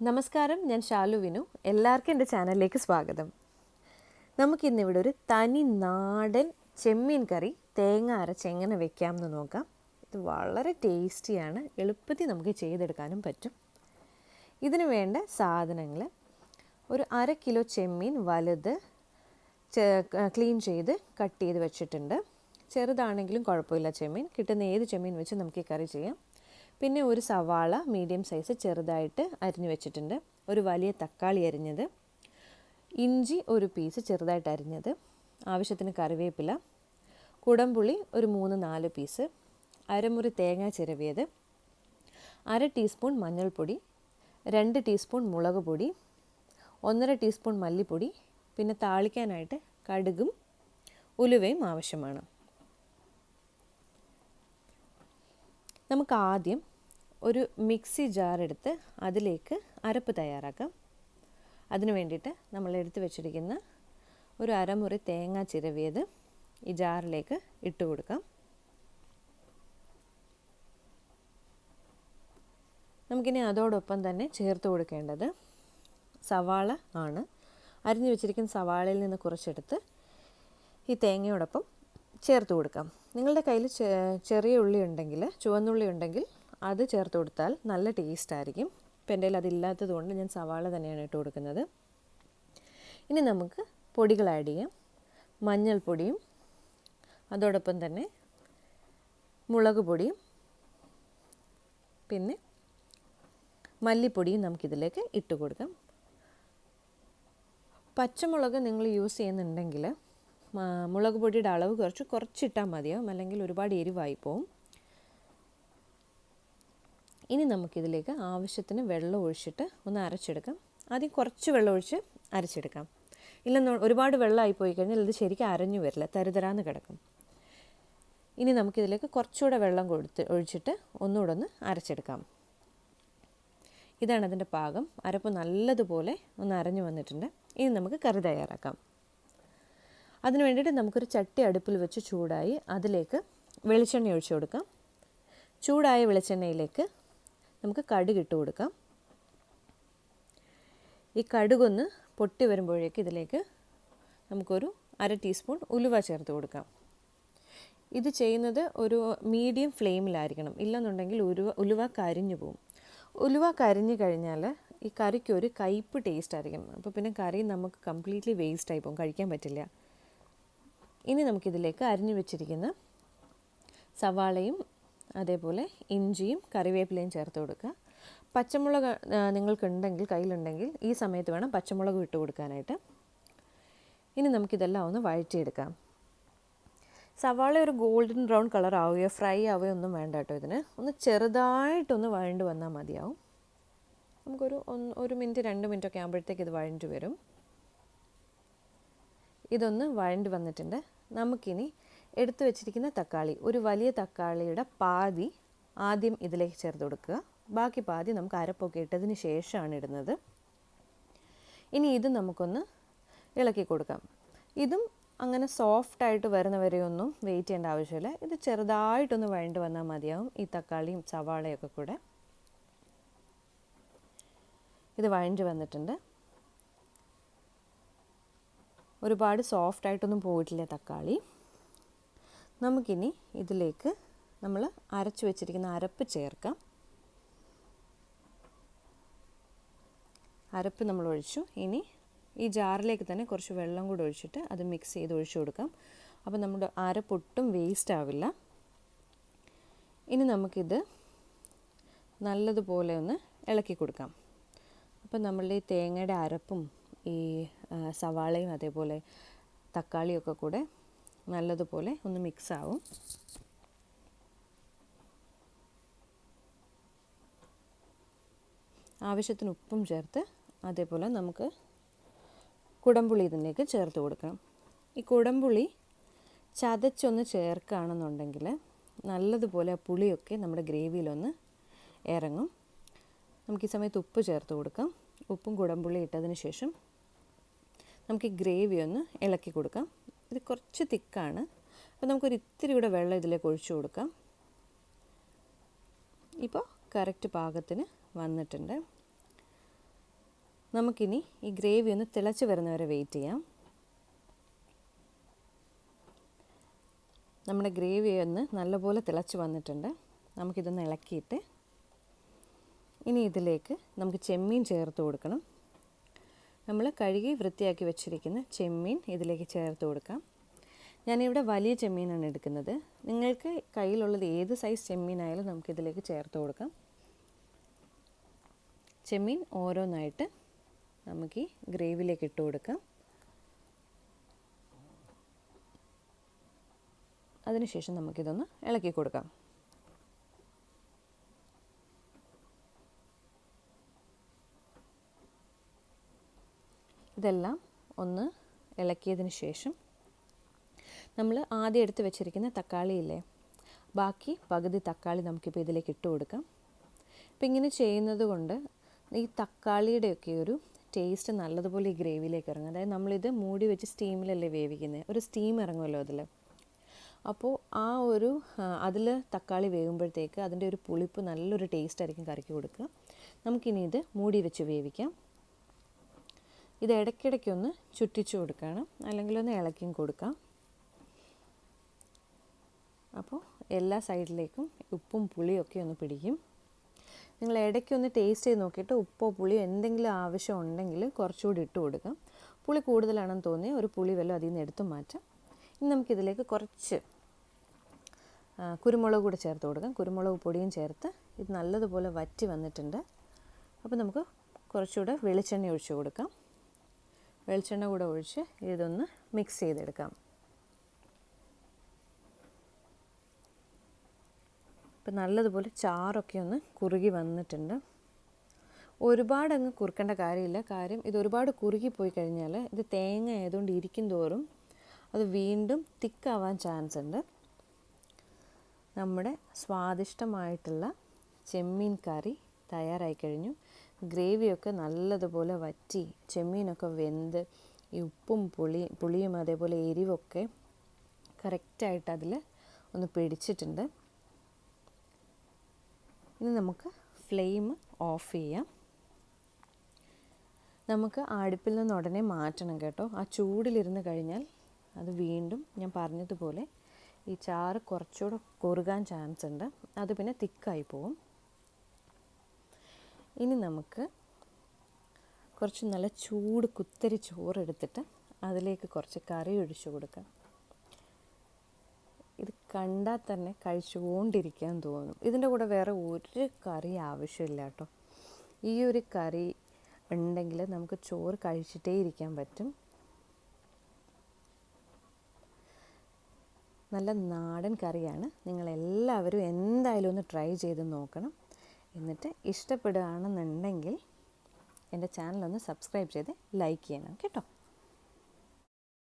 നമസ്കാരം, ഞാൻ ഷാലു വിനു. എല്ലാവർക്കും എൻ്റെ ചാനലിലേക്ക് സ്വാഗതം. നമുക്കിന്നിവിടെ ഒരു തനി നാടൻ ചെമ്മീൻ കറി തേങ്ങ അരച്ച് എങ്ങനെ വെക്കാമെന്ന് നോക്കാം. ഇത് വളരെ ടേസ്റ്റിയാണ്, എളുപ്പത്തിൽ നമുക്ക് ചെയ്തെടുക്കാനും പറ്റും. ഇതിന് വേണ്ട സാധനങ്ങൾ: ഒരു 1/2 കിലോ ചെമ്മീൻ വലുത് ക്ലീൻ ചെയ്ത് കട്ട് ചെയ്ത് വെച്ചിട്ടുണ്ട്. ചെറുതാണെങ്കിലും കുഴപ്പമില്ല, ചെമ്മീൻ കിട്ടുന്ന ഏത് ചെമ്മീൻ വെച്ച് നമുക്ക് ഈ കറി ചെയ്യാം. പിന്നെ ഒരു സവാള മീഡിയം സൈസ് ചെറുതായിട്ട് അരിഞ്ഞു വെച്ചിട്ടുണ്ട്. ഒരു വലിയ തക്കാളി അരിഞ്ഞത്, ഇഞ്ചി ഒരു പീസ് ചെറുതായിട്ട് അരിഞ്ഞത്, ആവശ്യത്തിന് കറിവേപ്പില, കുടംപുളി ഒരു 3-4 പീസ്, അരമുറി തേങ്ങ ചിരവിയത്, 1/2 ടീസ്പൂൺ മഞ്ഞൾപ്പൊടി, 2 ടീസ്പൂൺ മുളക് പൊടി, 1/2 ടീസ്പൂൺ മല്ലിപ്പൊടി, പിന്നെ താളിക്കാനായിട്ട് കടുകും ഉലുവയും ആവശ്യമാണ്. നമുക്ക് ആദ്യം ഒരു മിക്സി ജാർ എടുത്ത് അതിലേക്ക് അരപ്പ് തയ്യാറാക്കാം. അതിനു വേണ്ടിയിട്ട് നമ്മൾ എടുത്ത് വെച്ചിരിക്കുന്ന ഒരു അരമുറി തേങ്ങ ചിരവിയത് ഈ ജാറിലേക്ക് ഇട്ട് കൊടുക്കാം. നമുക്കിനി അതോടൊപ്പം തന്നെ ചേർത്ത് കൊടുക്കേണ്ടത് സവാള ആണ്. അരിഞ്ഞു വെച്ചിരിക്കുന്ന സവാളയിൽ നിന്ന് കുറച്ചെടുത്ത് ഈ തേങ്ങയോടൊപ്പം ചേർത്ത് കൊടുക്കാം. നിങ്ങളുടെ കയ്യിൽ ചെറിയ ഉള്ളി ഉണ്ടെങ്കിൽ, ചുവന്നുള്ളി ഉണ്ടെങ്കിൽ അത് ചേർത്ത് കൊടുത്താൽ നല്ല ടേസ്റ്റ് ആയിരിക്കും. ഇപ്പം എൻ്റെ കയ്യിൽ അതില്ലാത്തത് കൊണ്ട് ഞാൻ സവാള തന്നെയാണ് ഇട്ട് കൊടുക്കുന്നത്. ഇനി നമുക്ക് പൊടികൾ ആഡ് ചെയ്യാം. മഞ്ഞൾപ്പൊടിയും അതോടൊപ്പം തന്നെ മുളക് പൊടിയും പിന്നെ മല്ലിപ്പൊടിയും നമുക്കിതിലേക്ക് ഇട്ട് കൊടുക്കാം. പച്ചമുളക് നിങ്ങൾ യൂസ് ചെയ്യുന്നുണ്ടെങ്കിൽ മുളക് പൊടിയുടെ അളവ് കുറച്ചിട്ടാൽ മതിയാവും, അല്ലെങ്കിൽ ഒരുപാട് എരിവായി പോവും. ഇനി നമുക്കിതിലേക്ക് ആവശ്യത്തിന് വെള്ളം ഒഴിച്ചിട്ട് ഒന്ന് അരച്ചെടുക്കാം. ആദ്യം കുറച്ച് വെള്ളം ഒഴിച്ച് അരച്ചെടുക്കാം. ഇല്ലെന്ന് ഒരുപാട് വെള്ളമായി പോയി കഴിഞ്ഞാൽ ഇത് ശരിക്കും അരഞ്ഞു വരില്ല, തരുതരാന്ന് കിടക്കും. ഇനി നമുക്കിതിലേക്ക് കുറച്ചുകൂടെ വെള്ളം ഒഴിച്ചിട്ട് ഒന്നുകൂടെ ഒന്ന് അരച്ചെടുക്കാം. ഇതാണ് അതിൻ്റെ പാകം. അരപ്പ് നല്ലതുപോലെ ഒന്ന് അരഞ്ഞു വന്നിട്ടുണ്ട്. ഇനി നമുക്ക് കറി തയ്യാറാക്കാം. അതിന് വേണ്ടിയിട്ട് നമുക്കൊരു ചട്ടി അടുപ്പിൽ വെച്ച് ചൂടായി അതിലേക്ക് വെളിച്ചെണ്ണ ഒഴിച്ചു കൊടുക്കാം. ചൂടായ വെളിച്ചെണ്ണയിലേക്ക് നമുക്ക് കടുക് ഇട്ട് കൊടുക്കാം. ഈ കടുകൊന്ന് പൊട്ടി വരുമ്പോഴേക്ക് ഇതിലേക്ക് നമുക്കൊരു 1/2 ടീസ്പൂൺ ഉലുവ ചേർത്ത് കൊടുക്കാം. ഇത് ചെയ്യുന്നത് ഒരു മീഡിയം ഫ്ലെയിമിലായിരിക്കണം, ഇല്ലെന്നുണ്ടെങ്കിൽ ഉലുവ കരിഞ്ഞു പോകും. ഉലുവ കരിഞ്ഞു കഴിഞ്ഞാൽ ഈ കറിക്ക് ഒരു കയ്പ്പ് ടേസ്റ്റ് ആയിരിക്കും. അപ്പോൾ പിന്നെ കറി നമുക്ക് കംപ്ലീറ്റ്ലി വേസ്റ്റായി പോകും, കഴിക്കാൻ പറ്റില്ല. ഇനി നമുക്കിതിലേക്ക് അരിഞ്ഞു വെച്ചിരിക്കുന്ന സവാളയും അതേപോലെ ഇഞ്ചിയും കറിവേപ്പിലയും ചേർത്ത് കൊടുക്കുക. പച്ചമുളക് നിങ്ങൾക്കുണ്ടെങ്കിൽ, കയ്യിലുണ്ടെങ്കിൽ ഈ സമയത്ത് വേണം പച്ചമുളക് ഇട്ട് കൊടുക്കാനായിട്ട്. ഇനി നമുക്കിതെല്ലാം ഒന്ന് വഴറ്റിയെടുക്കാം. സവാള ഒരു ഗോൾഡൻ ബ്രൗൺ കളർ ആവുകയോ ഫ്രൈ ആവുകയോ ഒന്നും വേണ്ട കേട്ടോ. ഇതിന് ഒന്ന് ചെറുതായിട്ടൊന്ന് വഴണ്ട് വന്നാൽ മതിയാവും. നമുക്കൊരു 1 മിനിറ്റ് 2 മിനിറ്റ് ഒക്കെ ആകുമ്പോഴത്തേക്ക് ഇത് വഴണ്ട് വരും. ഇതൊന്ന് വഴണ്ട് വന്നിട്ടുണ്ട്. നമുക്കിനി എടുത്തു വെച്ചിരിക്കുന്ന തക്കാളി, ഒരു വലിയ തക്കാളിയുടെ പാതി ആദ്യം ഇതിലേക്ക് ചേർത്ത് കൊടുക്കുക. ബാക്കി പാതി നമുക്ക് അരപ്പൊക്കെ ഇട്ടതിന് ശേഷമാണ് ഇടുന്നത്. ഇനി ഇത് നമുക്കൊന്ന് ഇളക്കി കൊടുക്കാം. ഇതും അങ്ങനെ സോഫ്റ്റായിട്ട് വരുന്നവരെയൊന്നും വെയിറ്റ് ചെയ്യേണ്ട ആവശ്യമില്ല. ഇത് ചെറുതായിട്ടൊന്ന് വഴണ്ട് വന്നാൽ മതിയാവും. ഈ തക്കാളിയും സവാളയൊക്കെ കൂടെ ഇത് വഴണ്ട് വന്നിട്ടുണ്ട്. ഒരുപാട് സോഫ്റ്റായിട്ടൊന്നും പോയിട്ടില്ല തക്കാളി. നമുക്കിനി ഇതിലേക്ക് നമ്മൾ അരച്ചു വെച്ചിരിക്കുന്ന അരപ്പ് ചേർക്കാം. അരപ്പ് നമ്മൾ ഒഴിച്ചു. ഇനി ഈ ജാറിലേക്ക് തന്നെ കുറച്ച് വെള്ളം കൂടി ഒഴിച്ചിട്ട് അത് മിക്സ് ചെയ്ത് ഒഴിച്ചു കൊടുക്കാം. അപ്പോൾ നമ്മുടെ അരപ്പൊട്ടും വേസ്റ്റ് ആവില്ല. ഇനി നമുക്കിത് നല്ലതുപോലെ ഒന്ന് ഇളക്കി കൊടുക്കാം. അപ്പോൾ നമ്മളുടെ ഈ തേങ്ങയുടെ അരപ്പും ഈ സവാളയും അതേപോലെ തക്കാളിയൊക്കെ കൂടെ നല്ലതുപോലെ ഒന്ന് മിക്സ് ആവും. ആവശ്യത്തിന് ഉപ്പും ചേർത്ത് അതേപോലെ നമുക്ക് കുടംപുളി ഇതിലേക്ക് ചേർത്ത് കൊടുക്കണം. ഈ കുടംപുളി ചതച്ചൊന്ന് ചേർക്കുകയാണെന്നുണ്ടെങ്കിൽ നല്ലതുപോലെ ആ പുളിയൊക്കെ നമ്മുടെ ഗ്രേവിയിലൊന്ന് ഇറങ്ങും. നമുക്ക് ഈ സമയത്ത് ഉപ്പ് ചേർത്ത് കൊടുക്കാം. ഉപ്പും കുടംപുളി ഇട്ടതിന് ശേഷം നമുക്ക് ഈ ഗ്രേവി ഒന്ന് ഇളക്കി കൊടുക്കാം. ഇത് കുറച്ച് തിക്കാണ്, അപ്പോൾ നമുക്കൊരു ഇത്തിരി കൂടെ വെള്ളം ഇതിലേക്ക് ഒഴിച്ചു കൊടുക്കാം. ഇപ്പോൾ കറക്റ്റ് പാകത്തിന് വന്നിട്ടുണ്ട്. നമുക്കിനി ഈ ഗ്രേവി ഒന്ന് തിളച്ച് വരുന്നവരെ വെയിറ്റ് ചെയ്യാം. നമ്മുടെ ഗ്രേവി ഒന്ന് നല്ലപോലെ തിളച്ച് വന്നിട്ടുണ്ട്. നമുക്കിതൊന്ന് ഇളക്കിയിട്ട് ഇനി ഇതിലേക്ക് നമുക്ക് ചെമ്മീൻ ചേർത്ത് കൊടുക്കണം. നമ്മൾ കഴുകി വൃത്തിയാക്കി വെച്ചിരിക്കുന്ന ചെമ്മീൻ ഇതിലേക്ക് ചേർത്ത് കൊടുക്കാം. ഞാനിവിടെ വലിയ ചെമ്മീനാണ് എടുക്കുന്നത്. നിങ്ങൾക്ക് കയ്യിലുള്ളത് ഏത് സൈസ് ചെമ്മീനായാലും നമുക്കിതിലേക്ക് ചേർത്ത് കൊടുക്കാം. ചെമ്മീൻ ഓരോന്നായിട്ട് നമുക്ക് ഈ ഗ്രേവിയിലേക്ക് ഇട്ട് കൊടുക്കാം. അതിനുശേഷം നമുക്കിതൊന്ന് ഇളക്കി കൊടുക്കാം. ഇതെല്ലാം ഒന്ന് ഇളക്കിയതിന് ശേഷം നമ്മൾ ആദ്യം എടുത്ത് വെച്ചിരിക്കുന്ന തക്കാളിയില്ലേ, ബാക്കി പകുതി തക്കാളി നമുക്കിപ്പോൾ ഇതിലേക്ക് ഇട്ട് കൊടുക്കാം. ഇപ്പം ഇങ്ങനെ ചെയ്യുന്നത് കൊണ്ട് ഈ തക്കാളിയുടെയൊക്കെ ഒരു ടേസ്റ്റ് നല്ലതുപോലെ ഈ ഗ്രേവിയിലേക്ക് ഇറങ്ങും. അതായത് നമ്മളിത് മൂടി വെച്ച് സ്റ്റീമിലല്ലേ വേവിക്കുന്നത്, ഒരു സ്റ്റീം ഇറങ്ങുമല്ലോ അതിൽ. അപ്പോൾ ആ ഒരു അതിൽ തക്കാളി വേകുമ്പോഴത്തേക്ക് അതിൻ്റെ ഒരു പുളിപ്പ് നല്ലൊരു ടേസ്റ്റ് ആയിരിക്കും കറിക്ക് കൊടുക്കുക. നമുക്കിനി ഇത് മൂടി വെച്ച് വേവിക്കാം. ഇത് ഇടയ്ക്കിടയ്ക്കൊന്ന് ചുറ്റിച്ചു കൊടുക്കണം, അല്ലെങ്കിൽ ഒന്ന് ഇളക്കിയും കൊടുക്കാം. അപ്പോൾ എല്ലാ സൈഡിലേക്കും ഉപ്പും പുളിയൊക്കെ ഒന്ന് പിടിക്കും. നിങ്ങൾ ഇടയ്ക്കൊന്ന് ടേസ്റ്റ് ചെയ്ത് നോക്കിയിട്ട് ഉപ്പോ പുളിയോ എന്തെങ്കിലും ആവശ്യം ഉണ്ടെങ്കിൽ കുറച്ചുകൂടി ഇട്ട് കൊടുക്കാം. പുളി കൂടുതലാണെന്ന് തോന്നിയാൽ ഒരു പുളി വല്ലതും അതിൽ നിന്ന് എടുത്തു മാറ്റാം. ഇനി നമുക്കിതിലേക്ക് കുറച്ച് കുരുമുളക് കൂടെ ചേർത്ത് കൊടുക്കാം. കുരുമുളക് പൊടിയും ചേർത്ത് ഇത് നല്ലതുപോലെ വറ്റി വന്നിട്ടുണ്ട്. അപ്പോൾ നമുക്ക് കുറച്ചുകൂടെ വെളിച്ചെണ്ണ ഒഴിച്ച് കൊടുക്കാം. വെളിച്ചെണ്ണ കൂടെ ഒഴിച്ച് ഇതൊന്ന് മിക്സ് ചെയ്തെടുക്കാം. ഇപ്പം നല്ലതുപോലെ ചാറൊക്കെ ഒന്ന് കുറുകി വന്നിട്ടുണ്ട്. ഒരുപാട് അങ്ങ് കുറുക്കേണ്ട കാര്യമില്ല. കാര്യം ഇത് ഒരുപാട് കുറുകിപ്പോയി കഴിഞ്ഞാൽ ഇത് തേങ്ങ ആയതുകൊണ്ട് ഇരിക്കും തോറും അത് വീണ്ടും തിക്കാവാൻ ചാൻസ് ഉണ്ട്. നമ്മുടെ സ്വാദിഷ്ടമായിട്ടുള്ള ചെമ്മീൻ കറി തയ്യാറായി കഴിഞ്ഞു. ഗ്രേവിയൊക്കെ നല്ലതുപോലെ വറ്റി ചെമ്മീനൊക്കെ വെന്ത് ഈ ഉപ്പും പുളിയും അതേപോലെ എരിവൊക്കെ കറക്റ്റായിട്ട് അതിൽ ഒന്ന് പിടിച്ചിട്ടുണ്ട്. ഇനി നമുക്ക് ഫ്ലെയിം ഓഫ് ചെയ്യാം. നമുക്ക് അടുപ്പിൽ നിന്ന് ഉടനെ മാറ്റണം കേട്ടോ. ആ ചൂടിലിരുന്ന് കഴിഞ്ഞാൽ അത് വീണ്ടും ഞാൻ പറഞ്ഞതുപോലെ ഈ ചാറ് കുറച്ചുകൂടെ കുറുകാൻ ചാൻസ് ഉണ്ട്. അത് പിന്നെ തിക്കായി പോവും. ഇനി നമുക്ക് കുറച്ച് നല്ല ചൂട് കുത്തരി ചോറെടുത്തിട്ട് അതിലേക്ക് കുറച്ച് കറി ഒഴിച്ചു കൊടുക്കാം. ഇത് കണ്ടാൽ തന്നെ കഴിച്ചുകൊണ്ടിരിക്കാൻ തോന്നും. ഇതിൻ്റെ കൂടെ വേറെ ഒരു കറി ആവശ്യമില്ല കേട്ടോ. ഈ ഒരു കറി ഉണ്ടെങ്കിൽ നമുക്ക് ചോറ് കഴിച്ചിട്ടേ ഇരിക്കാൻ പറ്റും. നല്ല നാടൻ കറിയാണ്. നിങ്ങളെല്ലാവരും എന്തായാലും ഒന്ന് ട്രൈ ചെയ്ത് നോക്കണം. എന്നിട്ട് ഇഷ്ടപ്പെടുകയാണെന്നുണ്ടെങ്കിൽ എൻ്റെ ചാനലൊന്ന് സബ്സ്ക്രൈബ് ചെയ്ത് ലൈക്ക് ചെയ്യണം കേട്ടോ.